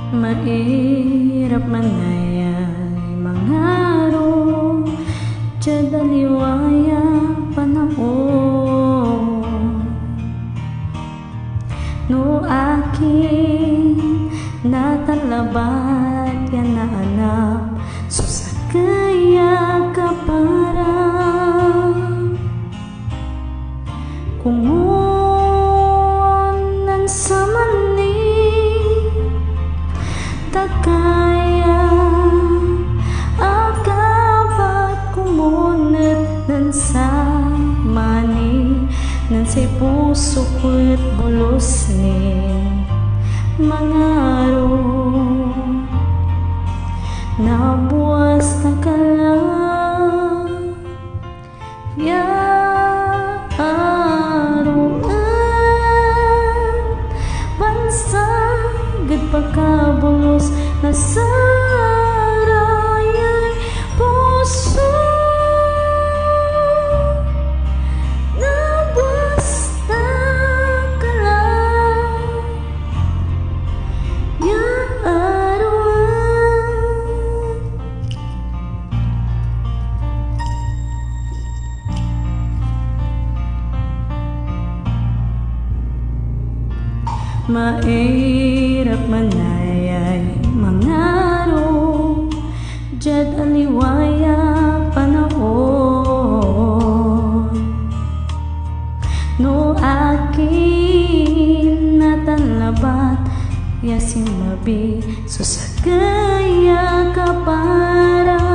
Mahirap manayay mangaro daliwaya panahon no akin natalabat ya na anak so sa kaya ka para kumunan sa mani takaya akabat kumunat nan sa mani nan say puso ko't bulos ni mangaro nabuwas na kalang ya aruan bansagad pagkabulos na sarayay puso mahirap manayay mangaro aliwaya panahon no akin natalabat yasin labi so sa kaya ka para